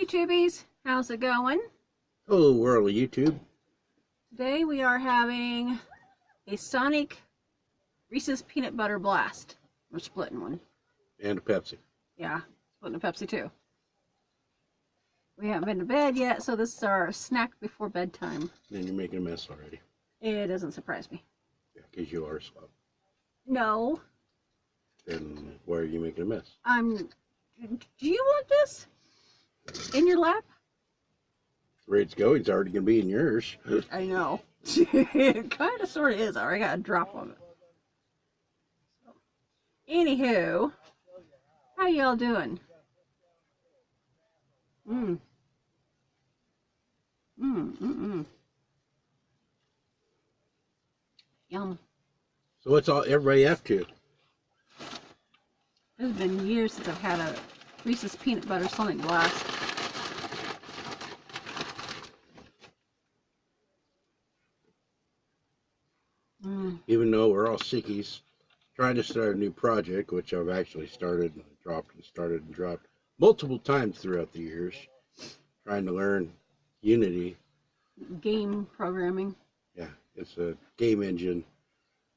YouTubies, how's it going? Hello world of YouTube. Today we are having a Sonic Reese's Peanut Butter Blast. We're splitting one. And a Pepsi. Yeah, splitting a Pepsi too. We haven't been to bed yet, so this is our snack before bedtime. And you're making a mess already. It doesn't surprise me. Yeah, because you are slow. No. Then why are you making a mess? Do you want this in your lap? The rate it's going, it's already going to be in yours. I know. It kind of sort of is. I already got a drop on it. So, anywho, how y'all doing? Yum. So what's all everybody up to? It's been years since I've had a Reese's Peanut Butter Sonic Blast. Even though we're all sickies, trying to start a new project, which I've actually started and dropped and started and dropped multiple times throughout the years, trying to learn Unity. Game programming. Yeah, it's a game engine.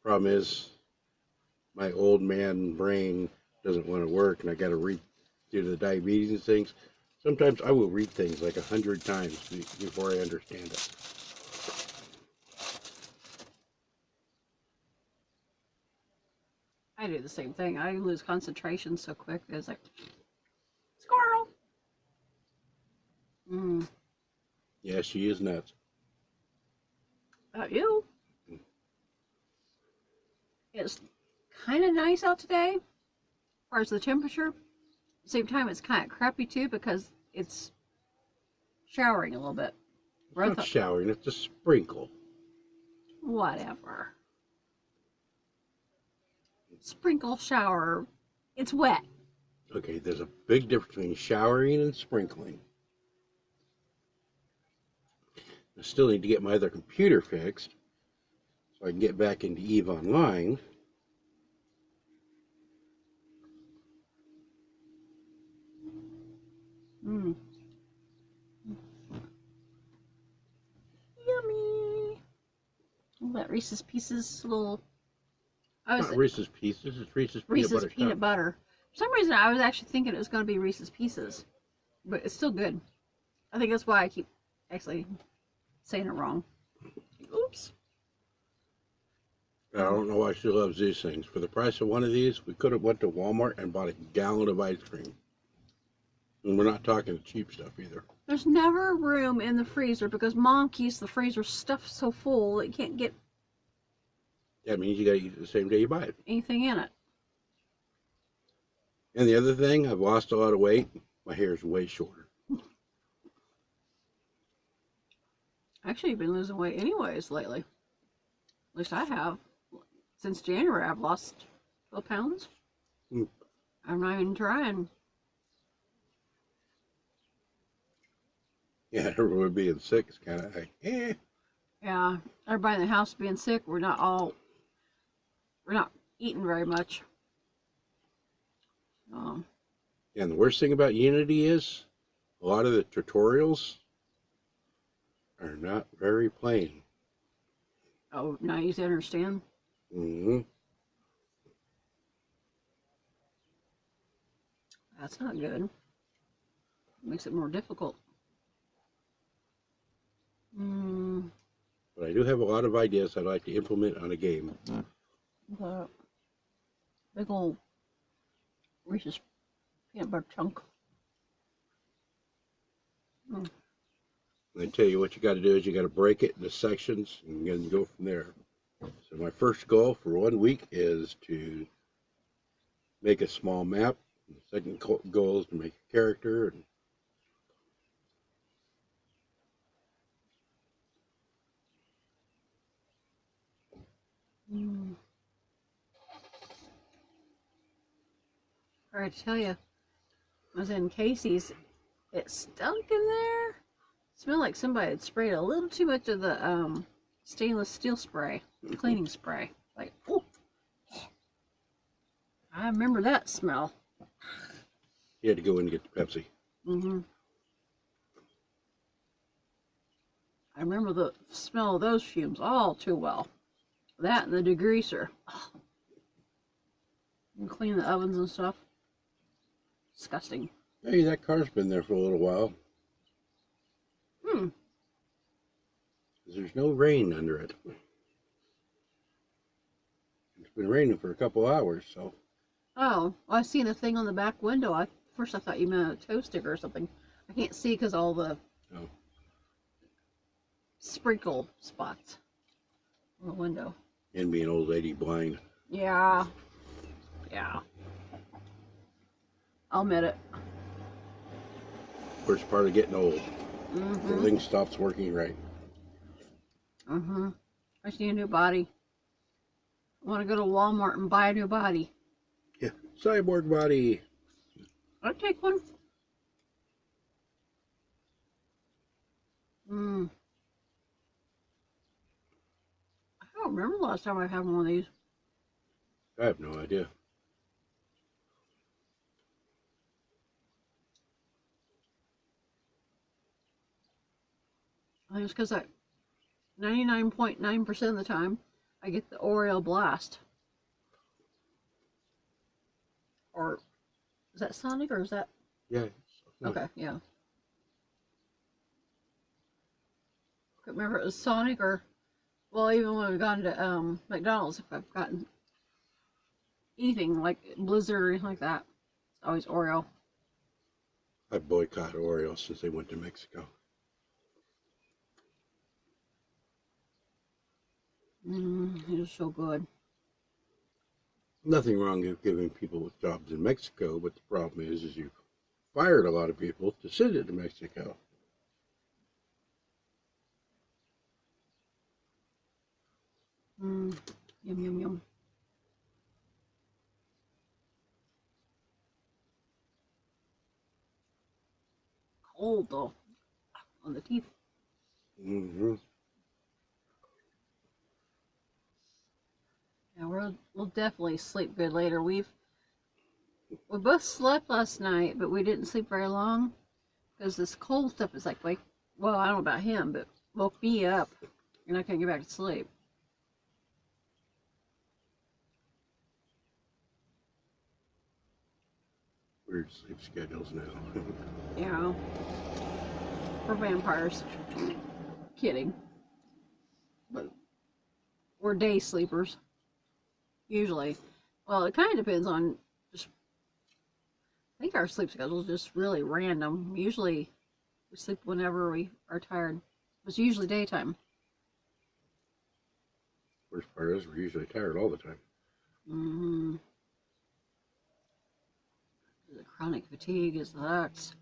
Problem is, my old man brain doesn't want to work, and I got to read due to the diabetes and things. Sometimes I will read things like 100 times before I understand it. I do the same thing. I lose concentration so quick. It's like, squirrel. Yeah, she is nuts. About you? It's kind of nice out today, as far as the temperature. At the same time, it's kind of crappy too because it's showering a little bit. It's not showering, it's a sprinkle. Whatever. Sprinkle, shower. It's wet. Okay, there's a big difference between showering and sprinkling. I still need to get my other computer fixed so I can get back into EVE Online. Yummy. That Reese's Pieces little. Not Reese's Pieces, it's Reese's Peanut Butter. For some reason, I was actually thinking it was going to be Reese's Pieces, but it's still good. I think that's why I keep actually saying it wrong. Oops. I don't know why she loves these things. For the price of one of these, we could have went to Walmart and bought a gallon of ice cream. And we're not talking cheap stuff either. There's never room in the freezer because Mom keeps the freezer stuffed so full it can't get That means you got to eat it the same day you buy it. anything in it. And the other thing, I've lost a lot of weight. My hair is way shorter. Actually, you've been losing weight anyways lately. At least I have. Since January, I've lost 12 pounds. I'm not even trying. Yeah, everybody being sick is kind of like, eh. Yeah, everybody in the house being sick, we're not eating very much. And the worst thing about Unity is a lot of the tutorials are not very plain. Oh, not easy to understand. That's not good. Makes it more difficult. But I do have a lot of ideas I'd like to implement on a game. The big old Reese's peanut butter chunk. I tell you what you got to do is you got to break it into sections and then go from there. So my first goal for 1 week is to make a small map. The second goal is to make a character. I tell you, I was in Casey's. It stunk in there. It smelled like somebody had sprayed a little too much of the stainless steel spray, cleaning spray. Like, oh, I remember that smell. You had to go in and get the Pepsi. I remember the smell of those fumes all too well. That and the degreaser. Oh, and clean the ovens and stuff. Disgusting. Hey, that car's been there for a little while. Hmm. There's no rain under it. It's been raining for a couple hours, so. Oh, I seen a thing on the back window. First I thought you meant a tow sticker or something. I can't see because all the sprinkle spots on the window. And being old lady blind. Yeah. Yeah. I'll admit it. Worst part of getting old. Mm-hmm. Everything stops working right. Mm-hmm. I just need a new body. I want to go to Walmart and buy a new body. Yeah. Cyborg body. I'd take one. I don't remember the last time I had one of these. I have no idea. I think it's because 99.9% of the time, I get the Oreo Blast. Or, is that Sonic or is that? Yeah. Okay, yeah. Couldn't remember if it was Sonic or, well, even when we've gone to McDonald's, if I've gotten anything like Blizzard or anything like that, it's always Oreo. I boycott Oreo since they went to Mexico. It is so good. Nothing wrong with giving people with jobs in Mexico, but the problem is you fired a lot of people to send it to Mexico. Yum, yum, yum. Cold, though, on the teeth. Mm-hmm. Yeah, we'll definitely sleep good later. We both slept last night, but we didn't sleep very long because this cold stuff is like, well, I don't know about him, but woke me up and I couldn't get back to sleep. Weird sleep schedules now. Yeah, we're vampires. Kidding, but we're day sleepers usually. Well, it kind of depends on just. I think our sleep schedule is just really random. Usually, we sleep whenever we are tired. It's usually daytime. Worst part is we're usually tired all the time. Mm-hmm. The chronic fatigue is sucks.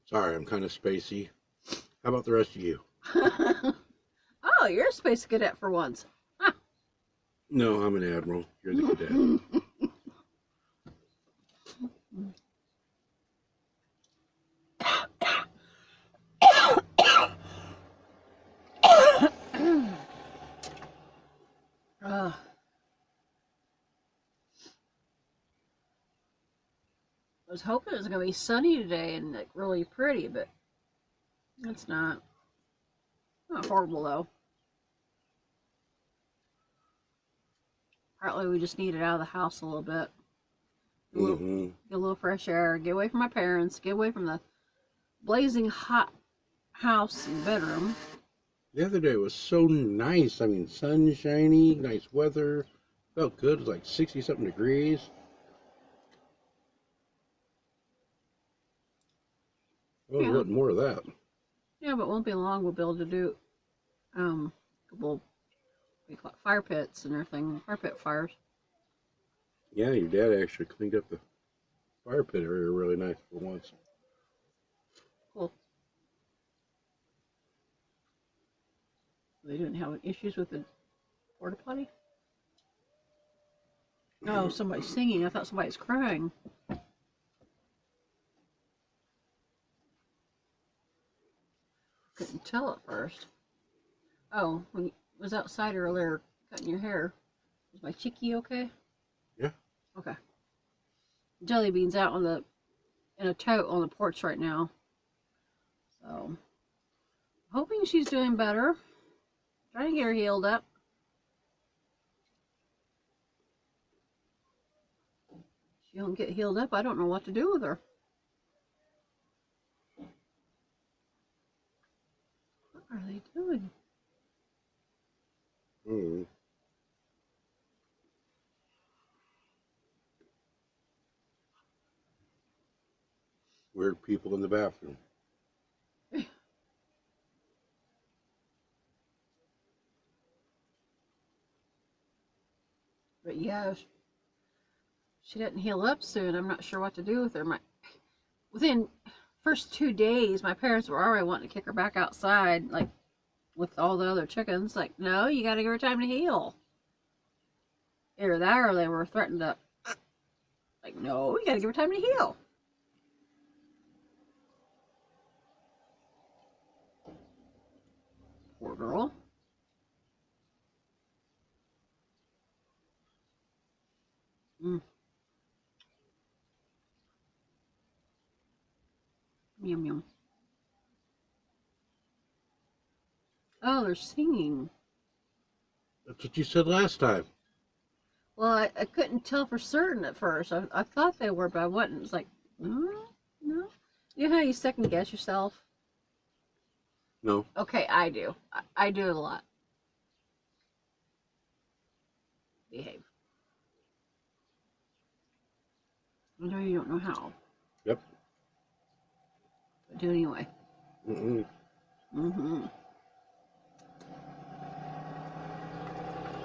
Sorry, I'm kind of spacey. How about the rest of you? Oh, you're a space cadet for once. Huh. No, I'm an admiral. You're the cadet. I was hoping it was going to be sunny today and like really pretty, but it's not. Not horrible though. Partly we just need it out of the house a little bit. Get a little fresh air. Get away from my parents. Get away from the blazing hot house and bedroom. The other day was so nice. I mean, sunshiny, nice weather. Felt good. It was like 60-something degrees. Oh, Yeah. we want more of that. Yeah, but it won't be long. We'll be able to do a couple fire pits and everything. Fire pit fires. Yeah, your dad actually cleaned up the fire pit area really nice for once. Cool. They didn't have issues with the porta potty? No, somebody's singing. I thought somebody's crying. Couldn't tell at first. Oh, when you was outside earlier cutting your hair, is my cheeky okay? Yeah. Okay. Jelly bean's out in a tote on the porch right now. So, hoping she's doing better. Trying to get her healed up. If she don't get healed up, I don't know what to do with her. What are they doing? Mm. Weird people in the bathroom. But yeah, she didn't heal up soon. I'm not sure what to do with her. Within first 2 days, my parents were already wanting to kick her back outside, like with all the other chickens. Like, no, you got to give her time to heal. Either that, or they were threatened to, like, no, you got to give her time to heal. Poor girl. Mm. Yum yum. Oh, they're singing. That's what you said last time. Well, I couldn't tell for certain at first. I thought they were, but I wasn't. It's like, no, no. You know how you second guess yourself? No. Okay, I do. I do it a lot. Behave. I know you don't know how. Yep. But do it anyway. Mm-mm. Mm-hmm.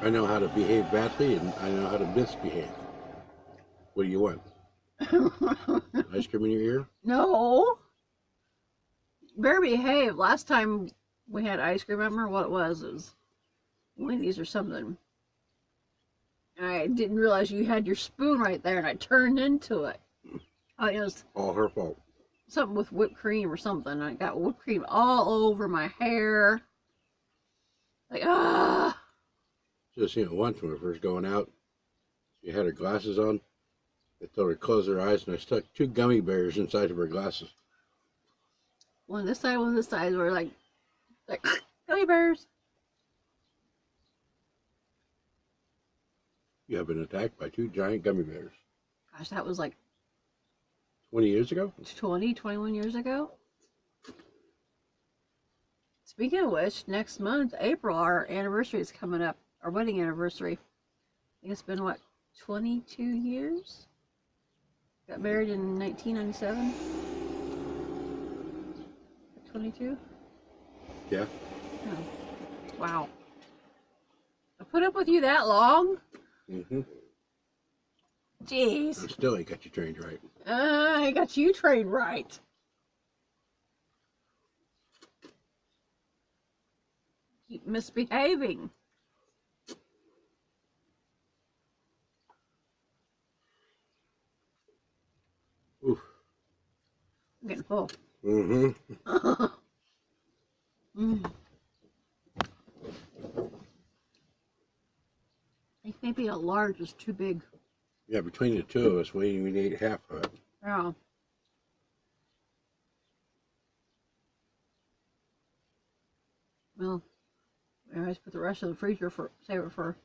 I know how to behave badly, and I know how to misbehave. What do you want? Ice cream in your ear? No. Better behave. Last time we had ice cream, I remember what it was. It was Wendy's or something. I didn't realize you had your spoon right there, and I turned into it. Oh, it was All her fault. something with whipped cream or something. I got whipped cream all over my hair. Like, ah. Just, once when we were first going out, she had her glasses on. I told her to close her eyes, and I stuck 2 gummy bears inside of her glasses. One this side, one this side. We're like gummy bears. You have been attacked by 2 giant gummy bears. Gosh, that was like 20 years ago? 20, 21 years ago. Speaking of which, next month, April, our anniversary is coming up. Our wedding anniversary. I think it's been, what, 22 years? Got married in 1997. 22? Yeah. Oh, wow. I put up with you that long? Mm-hmm. Jeez. And still ain't got you trained right. I got you trained right. Keep misbehaving. Oof. I'm getting full. Mm-hmm. Mm. I think maybe a large is too big. Yeah, between the 2 of us, we even ate half of it. Yeah. Well, we always put the rest of the freezer save it for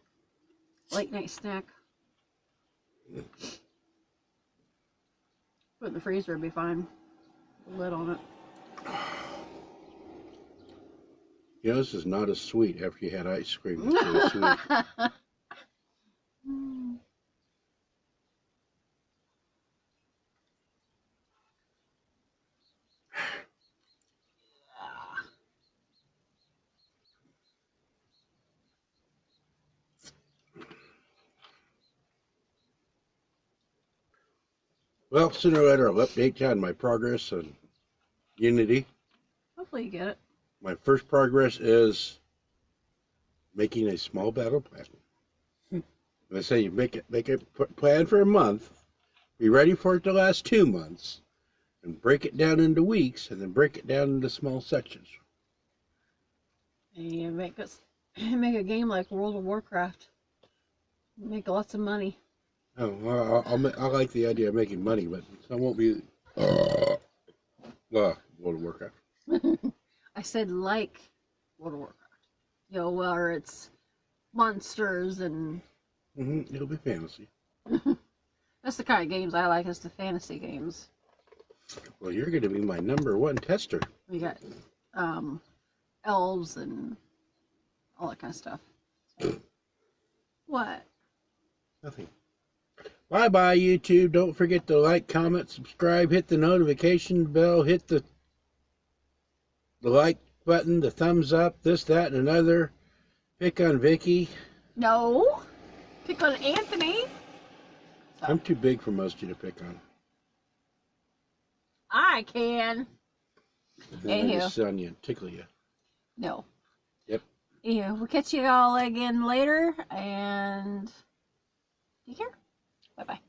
late night snack. Put it in the freezer would be fine. Put the lid on it. This is not as sweet after you had ice cream. It's really sweet. Well, sooner or later I'll update you on my progress on Unity. Hopefully you get it. My first progress is making a small battle plan. And I say you make a plan for a month, be ready for it to last 2 months, and break it down into weeks, and then break it down into small sections. And you make us make a game like World of Warcraft. Make lots of money. Oh, well, I like the idea of making money, but I won't be. World of Warcraft. I said like World of Warcraft. You know, where it's monsters and. It'll be fantasy. That's the kind of games I like. Is the fantasy games. Well, you're going to be my #1 tester. We got elves and all that kind of stuff. What? Nothing. Bye-bye, YouTube. Don't forget to like, comment, subscribe, hit the notification bell, hit the like button, the thumbs up, this, that, and another. Pick on Vikki. No. Pick on Anthony. So. I'm too big for most of you to pick on. I can. And I just sit on you and tickle you. No. Yep. Yeah, we'll catch you all again later, and take care. Bye-bye.